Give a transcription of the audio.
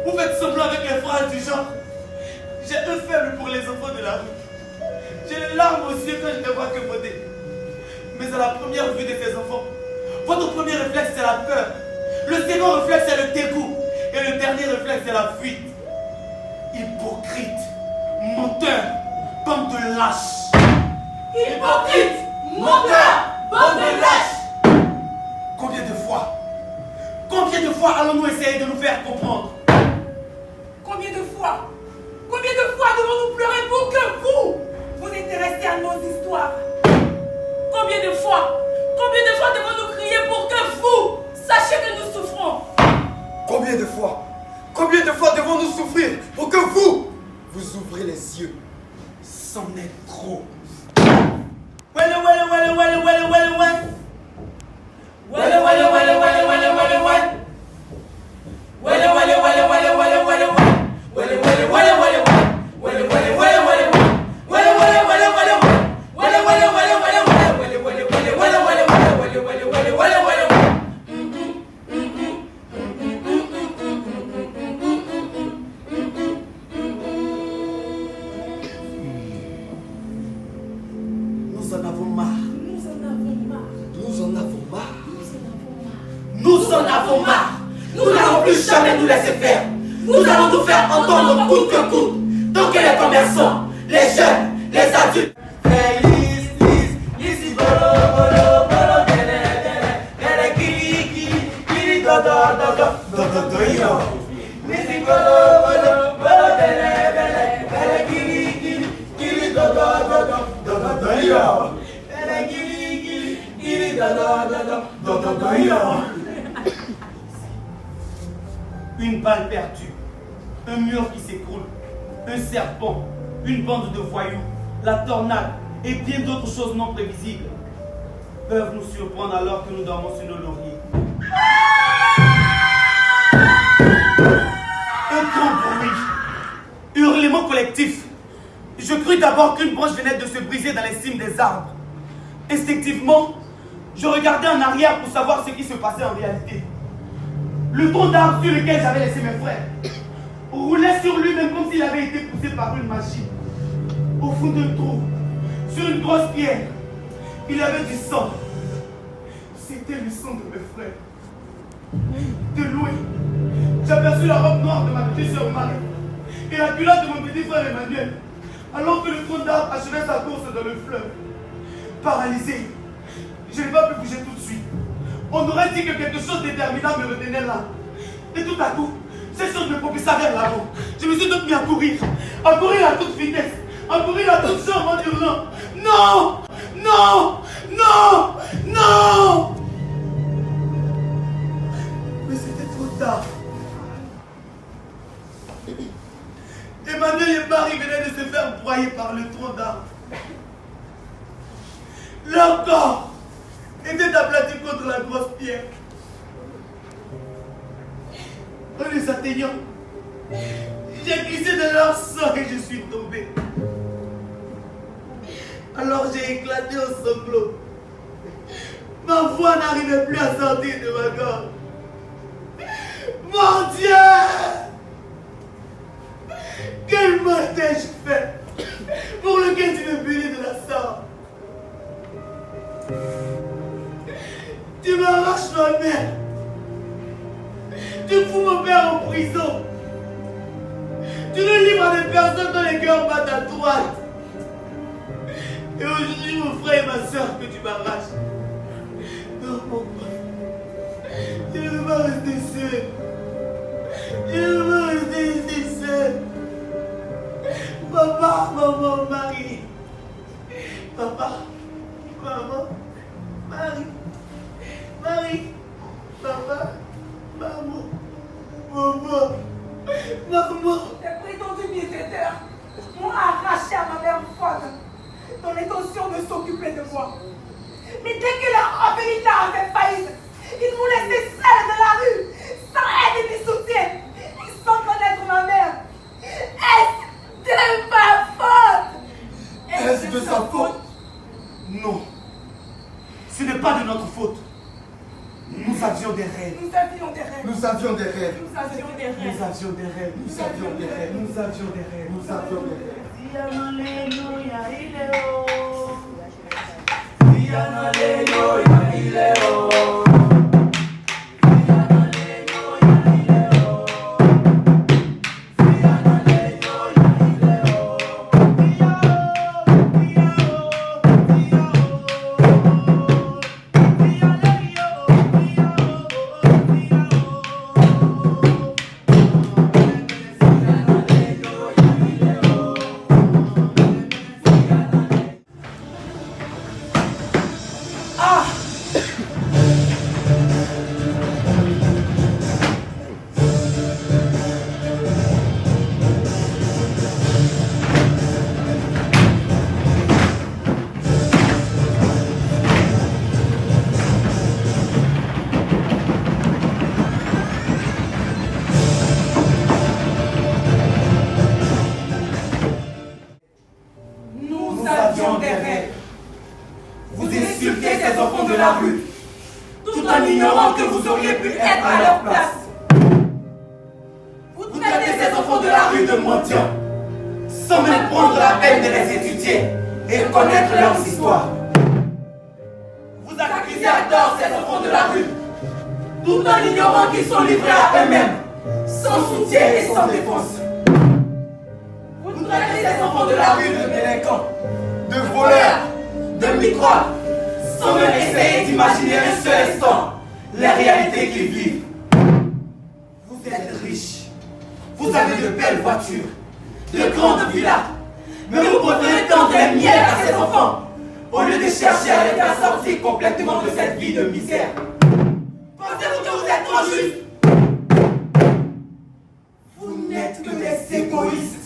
Vous faites semblant avec les phrases du genre. J'ai un faible pour les enfants de la rue. J'ai les larmes aux yeux quand je ne vois que voter. Mais à la première vue de ces enfants, votre premier réflexe c'est la peur. Le second réflexe c'est le dégoût. Et le dernier réflexe c'est la fuite. Hypocrite, menteur, bande de lâches. Hypocrite, menteur, bande de lâches. Combien de fois allons-nous essayer de nous faire comprendre? Combien de fois devons-nous pleurer pour que vous intéressez à nos histoires? Combien de fois devons-nous crier pour que vous sachiez que nous souffrons? Combien de fois devons-nous souffrir pour que vous ouvrez les yeux? C'en est trop. Nous en avons marre. Nous n'allons plus jamais nous laisser faire. Nous allons nous faire entendre coûte que coûte. Tant que les commerçants, les jeunes, les adultes. Une balle perdue, un mur qui s'écroule, un serpent, une bande de voyous, la tornade et bien d'autres choses non prévisibles peuvent nous surprendre alors que nous dormons sur nos lauriers. Un grand bruit, hurlement collectif. Je crus d'abord qu'une branche venait de se briser dans les cimes des arbres. Instinctivement, je regardais en arrière pour savoir ce qui se passait en réalité. Le tronc d'arbre sur lequel j'avais laissé mes frères roulait sur lui-même comme s'il avait été poussé par une machine. Au fond d'un trou, sur une grosse pierre, il y avait du sang. C'était le sang de mes frères. De loin, j'aperçus la robe noire de ma petite sœur Marie et la culotte de mon petit frère Emmanuel, alors que le tronc d'arbre achevait sa course dans le fleuve. Paralysé, je n'ai pas pu bouger tout de suite. On aurait dit que quelque chose de déterminant me retenait là. Et tout à coup, ces choses me propulsaient vers l'avant. Je me suis donc mis à courir à toute vitesse, à courir à toute jambe en hurlant. Non! Non! Non! Non! Mais c'était trop tard. Emmanuel et Marie venaient de se faire broyer par le tronc d'arbre. Leur corps était aplati contre la grosse pierre. En les atteignant, j'ai glissé dans leur sang et je suis tombé. Alors j'ai éclaté au sanglot. Ma voix n'arrivait plus à sortir de ma gorge. Mon Dieu! Quel mal t'ai-je fait pour lequel tu me punis de la sorte? Tu m'arraches ma mère. Tu fous mon père en prison. Tu le livres à des personnes dont les cœurs battent à droite. Et aujourd'hui, mon frère et ma soeur, que tu m'arraches. Non, mon frère. Je ne veux pas rester seul. Je ne veux pas rester ici seul. Papa, maman, Marie. Papa, maman, Marie. Marie, papa, maman, maman, maman. Les prétendus bienfaiteurs m'ont arraché à ma mère folle dans l'intention de s'occuper de moi. Mais dès que leur orphelinat avait failli, ils m'ont laissé seule dans la rue, sans aide ni soutien, et sans connaître ma mère. Est-ce de ma faute? Est-ce de sa faute? Non. Ce n'est pas de notre faute. Nous avions des rêves. Nous avions des rêves. Nous avions des rêves. Nous avions des rêves. Nous avions des rêves, nous avions des rêves, nous avions des rêves, nous avions des rêves. Vous insultez ces enfants de la rue, tout en ignorant que vous auriez pu être à leur place. Vous traitez ces enfants de la rue de mendiants, sans même prendre la peine de les étudier et connaître leurs histoires. Vous accusez à tort ces enfants de la rue, tout en ignorant qu'ils sont livrés à eux-mêmes, sans soutien et sans défense. Vous traitez ces enfants de la rue de délinquants, de voleurs, de microbes, sans même essayer d'imaginer un seul instant les réalités qu'ils vivent. Vous êtes riches, vous avez de belles voitures, de grandes villas, mais vous préférez tendre les miels à ces enfants au lieu de chercher à les faire sortir complètement de cette vie de misère. Pensez-vous que vous êtes trop juste? Vous n'êtes que des égoïstes.